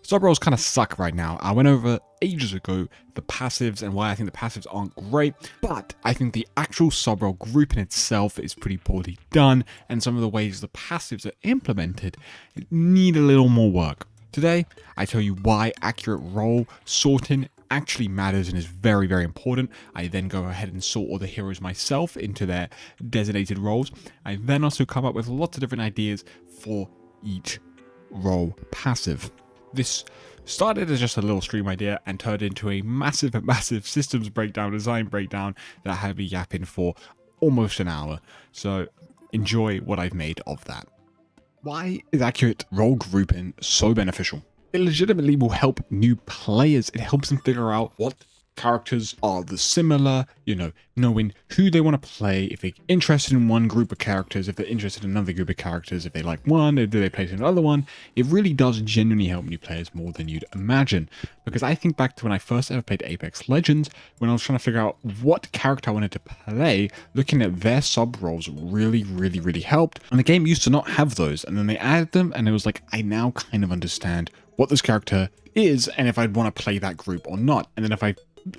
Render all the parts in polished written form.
Sub roles kind of suck right now. I went over ages ago the passives and why I think the passives aren't great, but I think the actual sub role group in itself is pretty poorly done, and some of the ways the passives are implemented need a little more work. Today, I tell you why accurate role sorting actually matters and is very, very important. I then go ahead and sort all the heroes myself into their designated roles. I then also come up with lots of different ideas for each role passive. This started as just a little stream idea and turned into a massive systems breakdown, design breakdown that had me yapping for almost an hour. So enjoy what I've made of that. Why is accurate role grouping so beneficial? It legitimately will help new players. It helps them figure out what characters are the similar, knowing who they want to play, if they're interested in one group of characters, if they're interested in another group of characters, if they like one, do they play another one. It really does genuinely help new players more than you'd imagine. Because I think back to when I first ever played Apex Legends, when I was trying to figure out what character I wanted to play, looking at their sub roles really helped. And the game used to not have those, and then they added them, and it was like, I now kind of understand what this character is and if I'd want to play that group or not. And then if I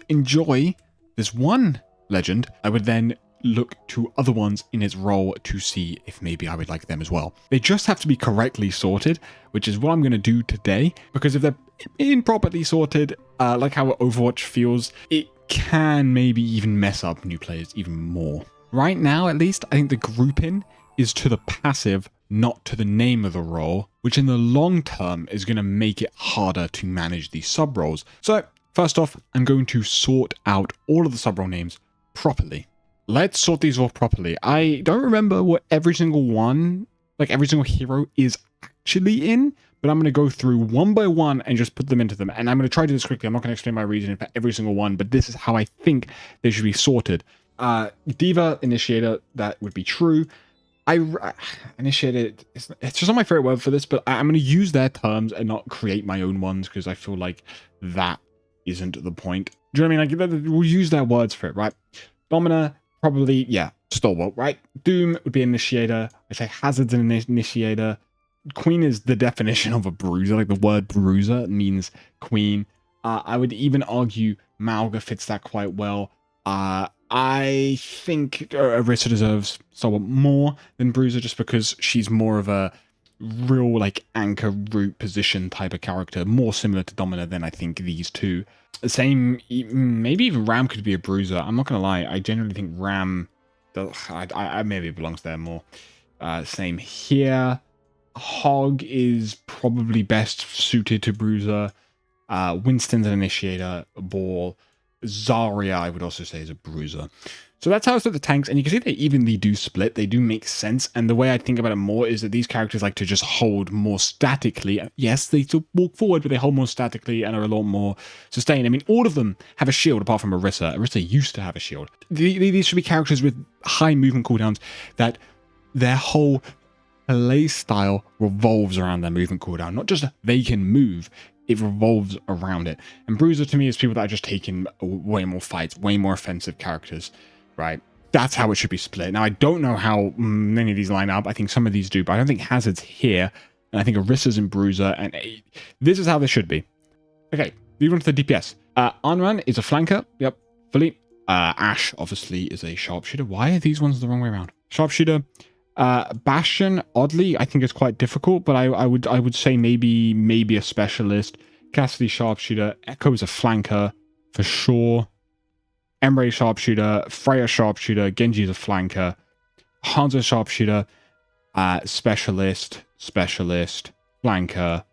enjoy this one legend, I would then look to other ones in its role to see if maybe I would like them as well. They just have to be correctly sorted, which is what I'm going to do today, because if they're improperly sorted, like how Overwatch feels, it can maybe even mess up new players even more. Right now, at least, I think the grouping is to the passive, not to the name of the role, which in the long term is going to make it harder to manage these sub roles. So first off, I'm going to sort out all of the sub role names properly. Let's sort these off properly. I don't remember what every single one, like every single hero is actually in, but I'm going to go through one by one and just put them into them. And I'm going to try to do this quickly. I'm not going to explain my reasoning for every single one, but this is how I think they should be sorted. Diva, Initiator, that would be true. Initiated, it's just not my favorite word for this, but I'm going to use their terms and not create my own ones because I feel like that isn't the point. Do you know what I mean? Like, we'll use their words for it, right? Domina, probably, yeah, Stalwart, right? Doom would be Initiator. I say Hazard's an Initiator. Queen is the definition of a bruiser. Like the word bruiser means queen. I would even argue Malga fits that quite well. I think Orisa deserves somewhat more than Bruiser just because she's more of a real like anchor root position type of character, more similar to Domina than I think these two. The same, maybe even Ram could be a Bruiser. I'm not gonna lie, I genuinely think Ram, I maybe belongs there more. Same here. Hog is probably best suited to Bruiser. Winston's an Initiator. Ball. Zarya, I would also say, is a bruiser. So that's how I set the tanks, and you can see they evenly do split. They do make sense, and the way I think about it more is that these characters like to just hold more statically. Yes, they still walk forward, but they hold more statically and are a lot more sustained. I mean, all of them have a shield apart from Orisa. Orisa used to have a shield. These should be characters with high movement cooldowns that their whole play style revolves around their movement cooldown. Not just they can move, it revolves around it. And Bruiser to me is people that are just taking way more fights, way more offensive characters, right? That's how it should be split. Now, I don't know how many of these line up. I think some of these do, but I don't think Hazard's here. And I think Orisa's in Bruiser, and this is how this should be. Okay, moving on to the DPS. Anran is a flanker. Yep, fully. Ashe, obviously, is a sharpshooter. Why are these ones the wrong way around? Sharpshooter. Bastion, oddly, I think it's quite difficult, but I would say maybe a specialist. Cassidy, sharpshooter. Echo is a flanker for sure. Emre, sharpshooter. Freya, sharpshooter. Genji is a flanker. Hanzo, sharpshooter. Specialist, flanker.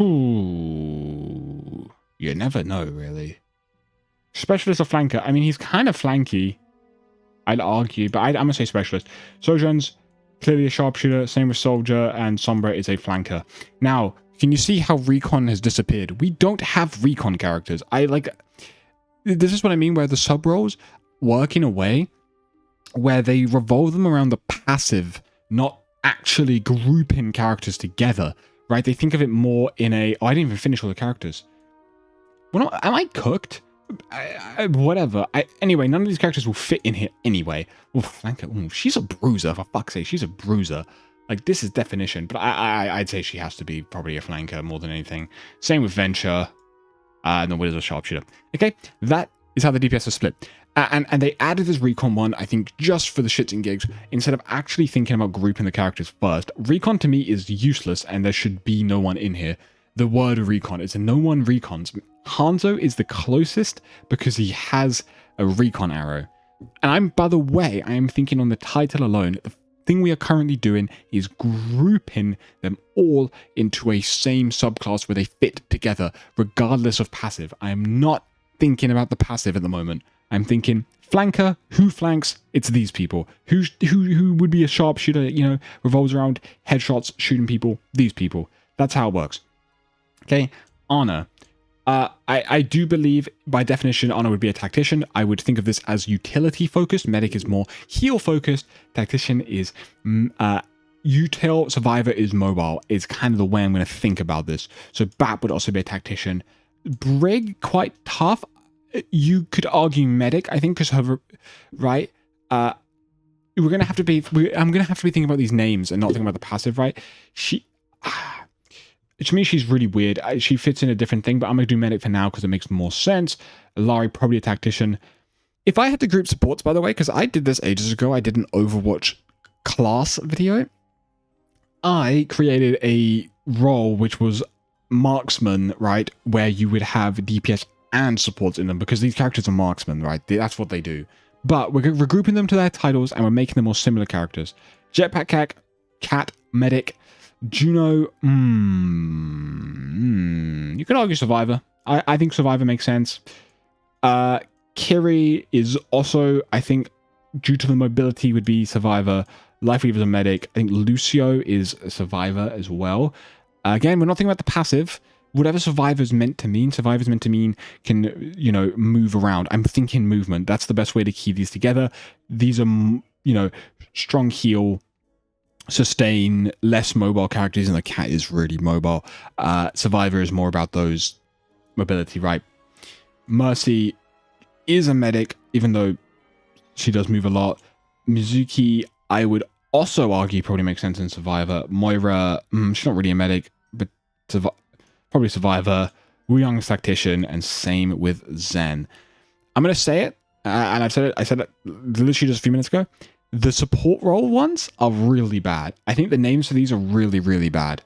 Ooh, you never know, really. Specialist or flanker? I mean, he's kind of flanky, I'd argue, but I'm going to say specialist. Sojourn's clearly a sharpshooter, same with Soldier, and Sombra is a flanker. Now, can you see how Recon has disappeared? We don't have Recon characters. This is what I mean, where the sub-roles work in a way where they revolve them around the passive, not actually grouping characters together, right? They think of it more in a, oh, I didn't even finish all the characters. Well, am I cooked? Whatever. Anyway, none of these characters will fit in here anyway. Oh, flanker. Ooh, she's a bruiser, for fuck's sake. She's a bruiser. Like, this is definition, but I'd say she has to be probably a flanker more than anything. Same with Venture, and the Wiz a sharpshooter. Okay, that is how the DPS are split. And they added this recon one, I think, just for the shits and gigs, instead of actually thinking about grouping the characters first. Recon to me is useless, and there should be no one in here. The word recon, it's a no one recons. Hanzo is the closest because he has a recon arrow. And by the way, I am thinking on the title alone, the thing we are currently doing is grouping them all into a same subclass where they fit together, regardless of passive. I am not thinking about the passive at the moment. I'm thinking flanker, who flanks? It's these people. Who would be a sharpshooter, you know, revolves around headshots, shooting people? These people. That's how it works. Okay, Ana. I do believe, by definition, Ana would be a tactician. I would think of this as utility-focused. Medic is more heal-focused. Tactician is util. Survivor is mobile. Is kind of the way I'm going to think about this. So Bat would also be a tactician. Brig, quite tough. You could argue medic, I think, because her, right? I'm gonna have to be thinking about these names and not thinking about the passive, right? To me, she's really weird. She fits in a different thing, but I'm gonna do medic for now because it makes more sense. Larry, probably a tactician. If I had to group supports, by the way, because I did this ages ago, I did an Overwatch class video. I created a role which was marksman, right, where you would have DPS and supports in them, because these characters are marksmen, right? That's what they do. But we're regrouping them to their titles, and we're making them more similar characters. Jetpack Cat, Medic, Juno, you could argue Survivor. I think Survivor makes sense. Kiri is also, I think, due to the mobility, would be Survivor. Life Weaver's a Medic. I think Lucio is a Survivor as well. Again, we're not thinking about the passive. Whatever Survivor's meant to mean can, you know, move around. I'm thinking movement. That's the best way to keep these together. These are, you know, strong heal, sustain, less mobile characters, and the Cat is really mobile. Survivor is more about those mobility, right? Mercy is a medic, even though she does move a lot. Mizuki, I would also argue, probably makes sense in Survivor. Moira, she's not really a medic, but probably Survivor. Wu Young's tactician, and same with Zen. I'm going to say it, and I said it literally just a few minutes ago. The support role ones are really bad. I think the names for these are really, really bad.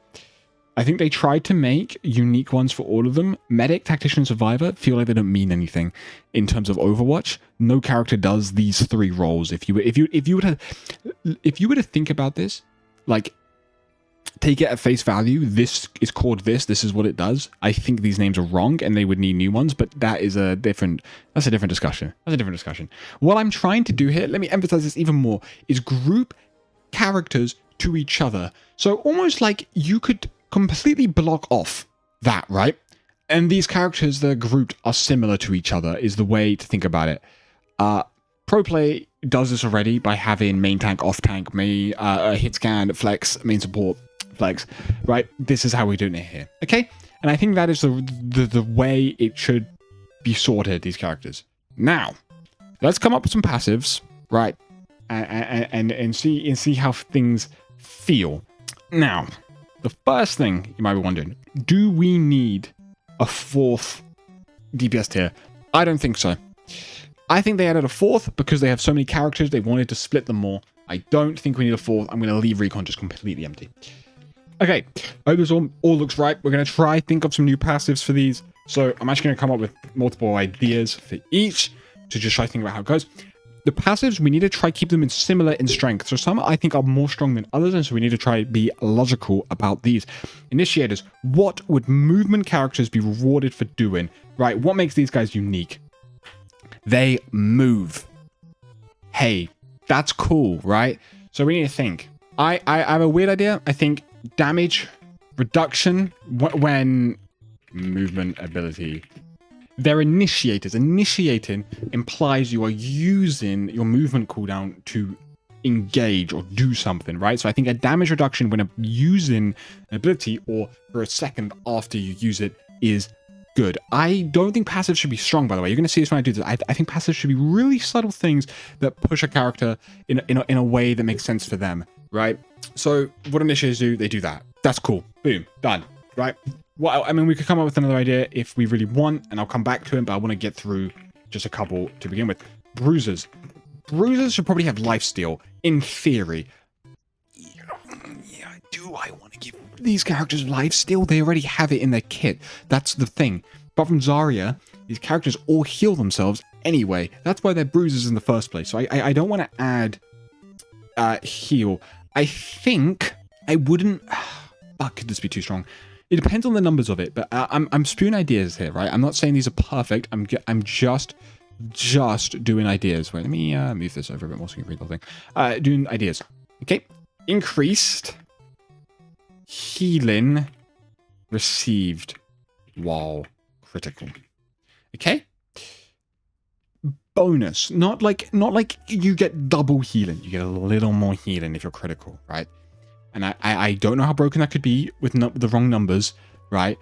I think they tried to make unique ones for all of them. Medic, Tactician, Survivor feel like they don't mean anything in terms of Overwatch. No character does these three roles. If you were to think about this, like, take it at face value, this is called this is what it does. I think these names are wrong and they would need new ones, but that's a different discussion. What I'm trying to do here, let me emphasize this even more, is group characters to each other. So almost like you could completely block off that, right? And these characters that are grouped are similar to each other, is the way to think about it. Pro Play does this already by having main tank, off tank, hit scan, flex, main support, flex, right? This is how we're doing it here, okay? And I think that is the way it should be sorted, these characters. Now, let's come up with some passives, right? And see how things feel. Now, the first thing you might be wondering, do we need a fourth DPS tier? I don't think so. I think they added a fourth because they have so many characters, they wanted to split them more. I don't think we need a fourth. I'm going to leave Recon just completely empty. Okay, I hope this all looks right. We're going to try think of some new passives for these. So I'm actually going to come up with multiple ideas for each to just try to think about how it goes. The passives, we need to try keep them similar in strength. So some I think are more strong than others, and so we need to try be logical about these. Initiators, what would movement characters be rewarded for doing? Right, what makes these guys unique? They move. Hey, that's cool, right? So we need to think. I have a weird idea. I think damage reduction when movement ability. They're initiators. Initiating implies you are using your movement cooldown to engage or do something, right? So I think a damage reduction when using an ability or for a second after you use it is good. I don't think passives should be strong, by the way. You're going to see this when I do this. I think passives should be really subtle things that push a character in a way that makes sense for them. right? So what initiators do, they do that. That's cool. Boom, done, right? Well, I mean, we could come up with another idea if we really want, and I'll come back to it, but I want to get through just a couple to begin with. Bruisers. Bruisers should probably have lifesteal, in theory. Yeah, do I want to give these characters lifesteal? They already have it in their kit. That's the thing. But from Zarya, these characters all heal themselves anyway. That's why they're bruisers in the first place. So I don't want to add heal. I think I wouldn't... could this be too strong? It depends on the numbers of it, but I'm spewing ideas here, right? I'm not saying these are perfect. I'm just doing ideas. Wait, let me move this over a bit more so you can read the thing. Doing ideas. Okay. Increased healing received while critical. Okay. Bonus. Not like you get double healing. You get a little more healing if you're critical, right? And I don't know how broken that could be with the wrong numbers, right?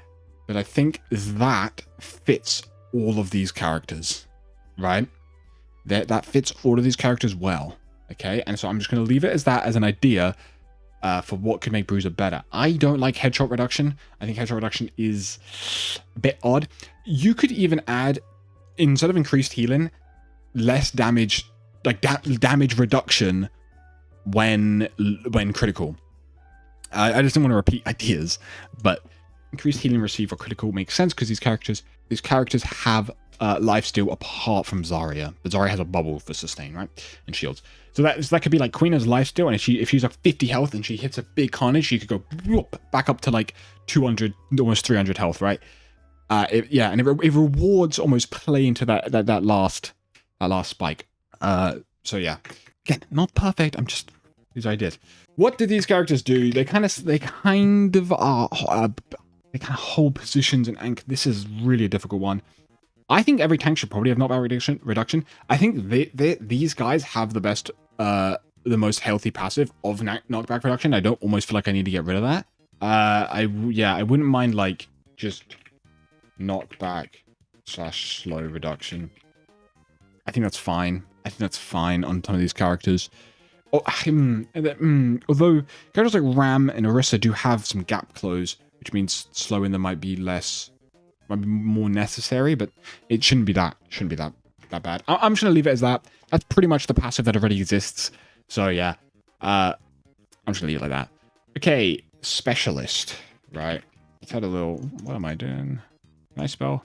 But I think that fits all of these characters, right? That fits all of these characters well, okay? And so I'm just going to leave it as that as an idea for what could make Bruiser better. I don't like headshot reduction. I think headshot reduction is a bit odd. You could even add, instead of increased healing, less damage, like damage reduction when critical. I just don't want to repeat ideas, but increased healing received for critical makes sense because these characters have lifesteal apart from Zarya. But Zarya has a bubble for sustain, right? And shields. So that could be like Queen has lifesteal, and if she's like 50 health and she hits a big carnage, she could go whoop, back up to like 200, almost 300 health, right? And it rewards almost play into that last spike. So yeah, again, not perfect. I'm just these ideas. What do these characters do? They kind of hold positions and anchor. This is really a difficult one. I think every tank should probably have knockback reduction. I think these guys have the best, the most healthy passive of knockback reduction. I don't almost feel like I need to get rid of that. I wouldn't mind like just knockback / slow reduction. I think that's fine. I think that's fine on some of these characters. Although characters like Ram and Orisa do have some gap close, which means slowing them might be more necessary, but it shouldn't be that bad. I'm just gonna leave it as that. That's pretty much the passive that already exists. So yeah, I'm just gonna leave it like that. Okay, specialist, right? Let's add a little. What am I doing? Can I spell?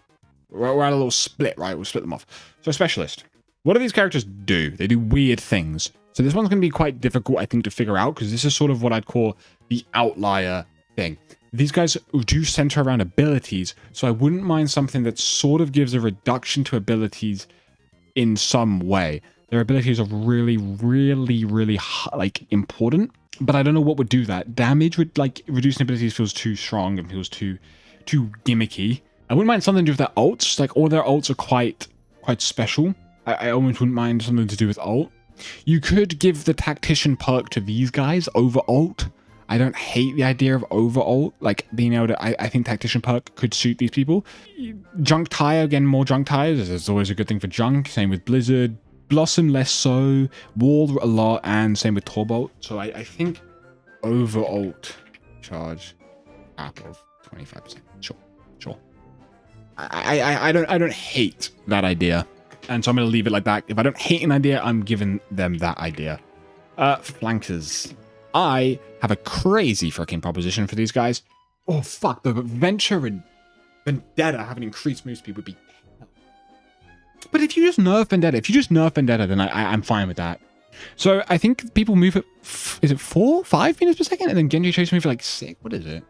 We're at a little split, right? We'll split them off. So specialist. What do these characters do? They do weird things. So this one's going to be quite difficult, I think, to figure out, because this is sort of what I'd call the outlier thing. These guys do center around abilities, so I wouldn't mind something that sort of gives a reduction to abilities in some way. Their abilities are really, really, really, like, important, but I don't know what would do that. Damage with, like, reducing abilities feels too strong and feels too gimmicky. I wouldn't mind something to do with their ults. Like, all their ults are quite special. I almost wouldn't mind something to do with ult. You could give the tactician perk to these guys over ult. I don't hate the idea of over ult, like being able to, I think tactician perk could suit these people. Junk tire, again, more junk tires is always a good thing for junk. Same with Blizzard. Blossom less so. Wall a lot, and same with Torbolt. So I think over ult charge cap of 25%. Sure. I don't hate that idea. And so I'm going to leave it like that. If I don't hate an idea, I'm giving them that idea. Flankers. I have a crazy freaking proposition for these guys. Oh, fuck. The Venture and Vendetta having increased move speed would be... But if you just nerf Vendetta, then I'm fine with that. So I think people move at... Is it 5 meters per second? And then Genji Tracer move at like 6. What is it?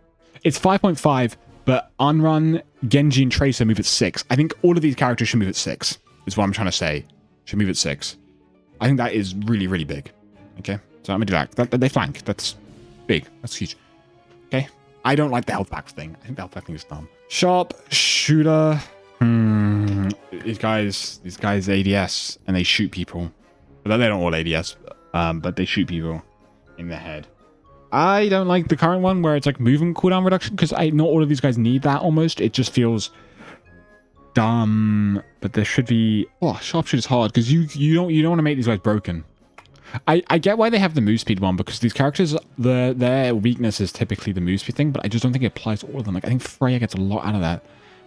It's 5.5, but Unrun, Genji, and Tracer move at 6. I think all of these characters should move at 6. Is what I'm trying to say. Should move at 6. I think that is really, really big. Okay, so I'm gonna do that. They flank. That's big. That's huge. Okay, I don't like the health pack thing. I think the health pack thing is dumb. Sharp shooter. These guys ADS and they shoot people. But they don't all ADS. But they shoot people in the head. I don't like the current one where it's like movement cooldown reduction because not all of these guys need that almost. It just feels dumb, but there should be... Oh, sharpshooter's hard because you don't want to make these guys broken. I get why they have the move speed one, because these characters, their weakness is typically the move speed thing, but I just don't think it applies to all of them. Like, I think Freya gets a lot out of that.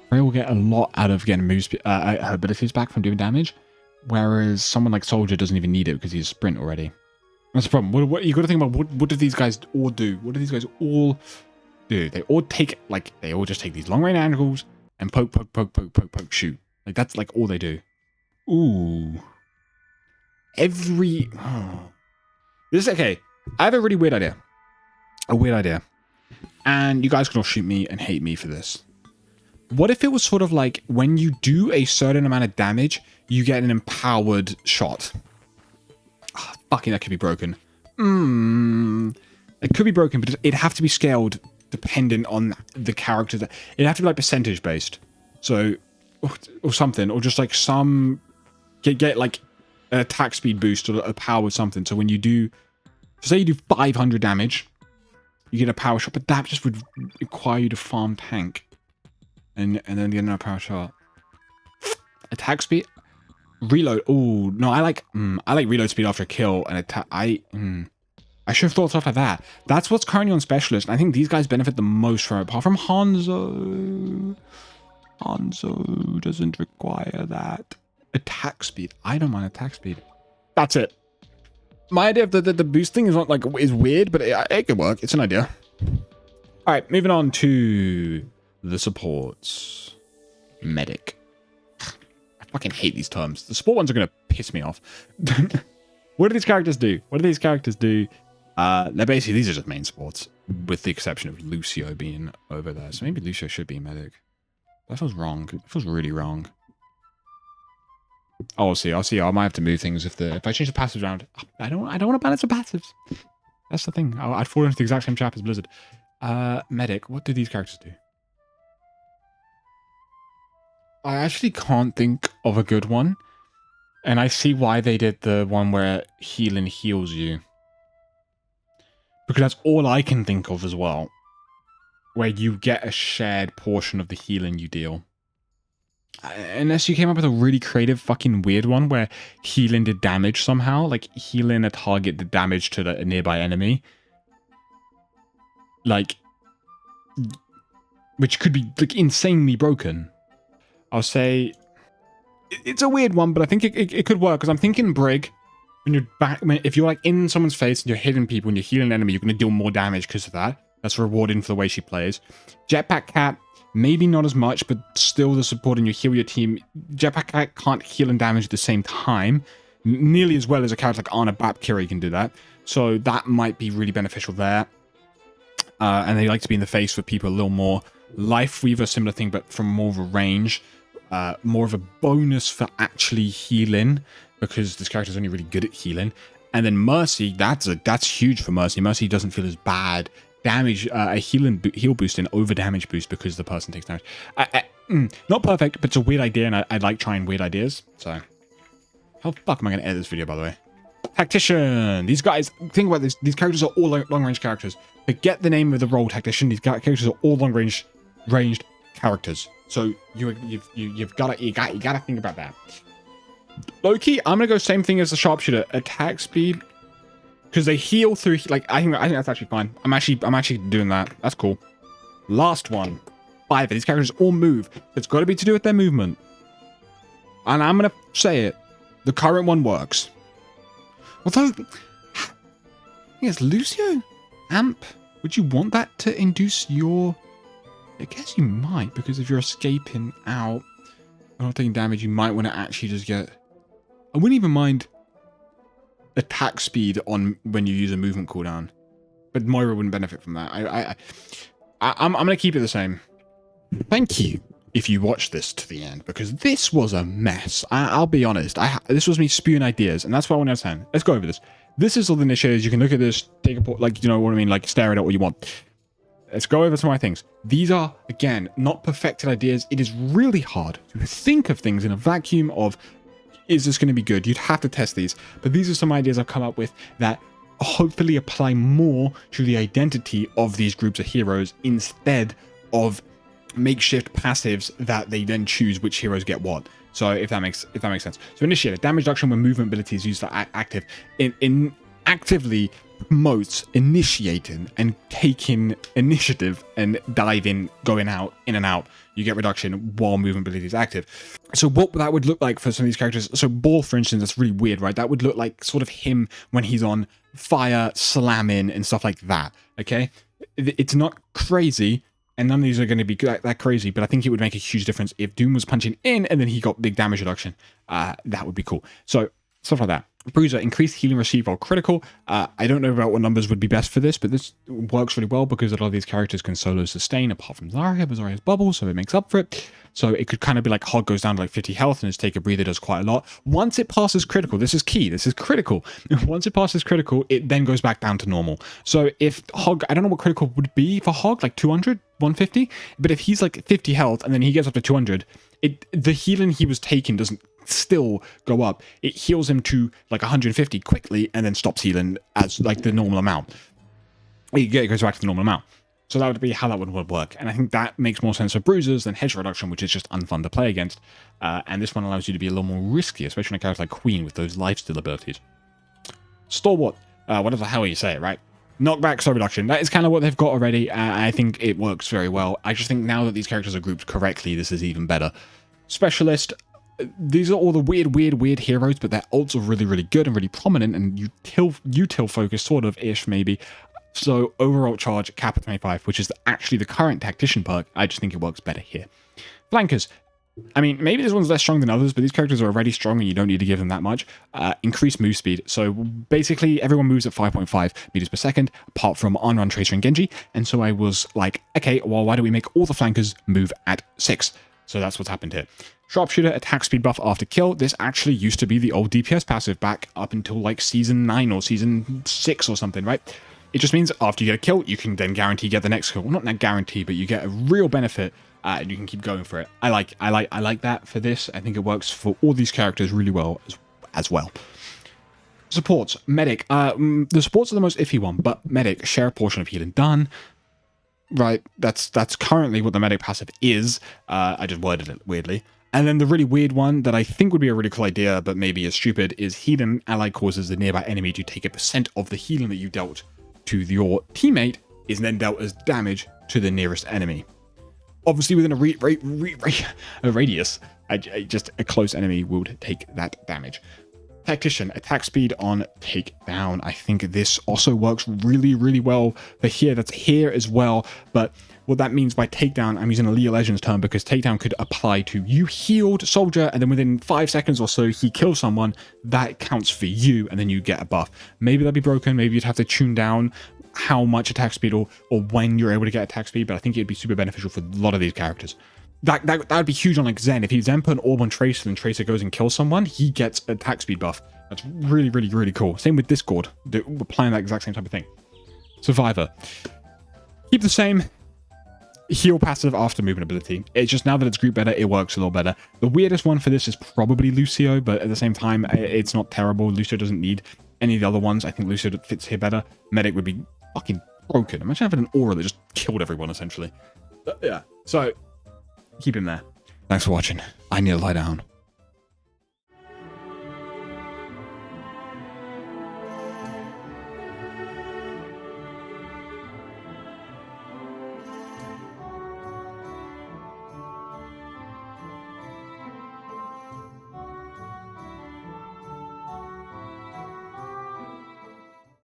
Freya will get a lot out of getting move speed, her abilities back from doing damage, whereas someone like Soldier doesn't even need it because he's sprint already. That's the problem. What you got to think about, what do these guys all do? What do these guys all do? They all just take these long range angles and poke, shoot. Like, that's like all they do. Ooh. This is okay. I have a really weird idea. And you guys can all shoot me and hate me for this. What if it was sort of like when you do a certain amount of damage, you get an empowered shot? Oh, fucking, that could be broken. It could be broken, but it'd have to be scaled dependent on the character. It'd have to be like percentage based. So, or something, or just like some get like an attack speed boost or a power or something. So when you do, say you do 500 damage, you get a power shot, but that just would require you to farm tank. And then get another power shot. Attack speed, reload. Oh no, I like reload speed after a kill and attack. I should have thought stuff like that. That's what's currently on specialist. And I think these guys benefit the most from it. Apart from Hanzo. Hanzo doesn't require that. Attack speed. I don't mind attack speed. That's it. My idea of the boosting is not like is weird, but it could work. It's an idea. All right, moving on to the supports. Medic. I fucking hate these terms. The support ones are gonna piss me off. What do these characters do? They're basically, these are just main supports, with the exception of Lucio being over there. So maybe Lucio should be medic. That feels wrong. It feels really wrong. Oh, I'll see. I might have to move things if I change the passives around. I don't want to balance the passives. That's the thing. I'd fall into the exact same trap as Blizzard. Medic. What do these characters do? I actually can't think of a good one. And I see why they did the one where healing heals you. Because that's all I can think of as well. Where you get a shared portion of the healing you deal. Unless you came up with a really creative fucking weird one where healing did damage somehow. Like healing a target did damage to a nearby enemy. Like, which could be like insanely broken. I'll say it's a weird one, but I think it could work because I'm thinking Brig. When you're back, if you're like in someone's face and you're hitting people and you're healing an enemy, you're going to deal more damage because of that. That's rewarding for the way she plays. Jetpack Cat, maybe not as much, but still the support and you heal your team. Jetpack Cat can't heal and damage at the same time, nearly as well as a character like Ana Bapkiri can do that. So that might be really beneficial there. And they like to be in the face with people a little more. Life Weaver, similar thing, but from more of a range. More of a bonus for actually healing, because this character is only really good at healing. And then Mercy, that's huge for Mercy. Mercy doesn't feel as bad. Damage, a heal boost and over damage boost because the person takes damage. Not perfect, but it's a weird idea, and I like trying weird ideas. So, how the fuck am I going to edit this video, by the way? Tactician. These guys, think about this. These characters are all long range characters. Forget the name of the role Tactician. These characters are all long ranged characters. So you've got to think about that. Low-key, I'm gonna go same thing as the sharpshooter. Attack speed, because they heal through. Like I think that's actually fine. I'm actually doing that. That's cool. Last one. 5. These characters all move. It's got to be to do with their movement. And I'm gonna say it. The current one works. Although, yes, Lucio, Amp. Would you want that to induce your? I guess you might, because if you're escaping out or not taking damage, you might want to actually just get. I wouldn't even mind attack speed on when you use a movement cooldown, but Moira wouldn't benefit from that. I'm gonna keep it the same. Thank you if you watched this to the end, because this was a mess. I'll be honest. This was me spewing ideas, and that's what I want to understand. Let's go over this. This is all the initiators. You can look at this, take a like, you know what I mean, like stare at it what you want. Let's go over some of my things. These are, again, not perfected ideas. It is really hard to think of things in a vacuum of, is this going to be good? You'd have to test these. But these are some ideas I've come up with that hopefully apply more to the identity of these groups of heroes instead of makeshift passives that they then choose which heroes get what. So if that makes sense. So initiate a damage reduction when movement ability is used active. In actively promotes initiating and taking initiative and diving, going out, in and out. You get reduction while movement ability is active. So what that would look like for some of these characters. So Ball, for instance, that's really weird, right? That would look like sort of him when he's on fire, slamming, and stuff like that. Okay, it's not crazy. And none of these are going to be that crazy, but I think it would make a huge difference if Doom was punching in and then he got big damage reduction. That would be cool. So, stuff like that. Bruiser, increased healing received while critical. I don't know about what numbers would be best for this, but this works really well because a lot of these characters can solo sustain, apart from Zarya, but Zarya's bubble, so it makes up for it. So it could kind of be like Hog goes down to like 50 health and his Take a Breather does quite a lot. Once it passes critical, this is key, this is critical. Once it passes critical, it then goes back down to normal. So if Hog, I don't know what critical would be for Hog, like 200, 150? But if he's like 50 health and then he gets up to 200, the healing he was taking doesn't still go up. It heals him to like 150 quickly and then stops healing as like the normal amount. It goes back to the normal amount. So that would be how that would work. And I think that makes more sense for bruisers than hedge reduction, which is just unfun to play against. And this one allows you to be a little more risky, especially on a character like Queen with those lifesteal abilities. Stalwart, whatever the hell you say it, right? Knockback, slow reduction. That is kind of what they've got already. I think it works very well. I just think now that these characters are grouped correctly, this is even better. Specialist, these are all the weird heroes, but their ults are really, really good and really prominent, and util focus sort of ish maybe. So overall charge cap at 25, which is actually the current tactician perk. I just think it works better here. Flankers. I mean, maybe this one's less strong than others, but these characters are already strong and you don't need to give them that much. Increased move speed. So basically, everyone moves at 5.5 meters per second, apart from Unrun, Tracer, and Genji. And so I was like, okay, well, why don't we make all the flankers move at 6? So that's what's happened here. Sharpshooter, attack speed buff after kill. This actually used to be the old DPS passive back up until like season 9 or season 6 or something, right? It just means after you get a kill, you can then guarantee get the next kill. Well, not that guarantee, but you get a real benefit and you can keep going for it. I like that for this. I think it works for all these characters really well as well. Supports, medic. The supports are the most iffy one, but medic, share a portion of healing done. Right, that's currently what the medic passive is. I just worded it weirdly. And then the really weird one that I think would be a really cool idea, but maybe is stupid, is healing ally causes the nearby enemy to take a % of the healing that you dealt to your teammate is then dealt as damage to the nearest enemy. Obviously, within a radius, just a close enemy would take that damage. Tactician, attack speed on takedown. I think this also works really, really well for here. That's here as well. But what that means by takedown, I'm using a League of Legends term because takedown could apply to you healed soldier, and then within 5 seconds or so, he kills someone. That counts for you, and then you get a buff. Maybe that'd be broken. Maybe you'd have to tune down how much attack speed or when you're able to get attack speed, but I think it'd be super beneficial for a lot of these characters. That would be huge on like Zen. If he Zen put an orb on Tracer and Tracer goes and kills someone, he gets attack speed buff. That's really, really, really cool. Same with Discord. We're applying that exact same type of thing. Survivor. Keep the same. Heal passive after movement ability. It's just now that it's grouped better, it works a little better. The weirdest one for this is probably Lucio, but at the same time, it's not terrible. Lucio doesn't need any of the other ones. I think Lucio fits here better. Medic would be fucking broken. Imagine having an aura that just killed everyone, essentially. But yeah, so keep him there. Thanks for watching. I need to lie down.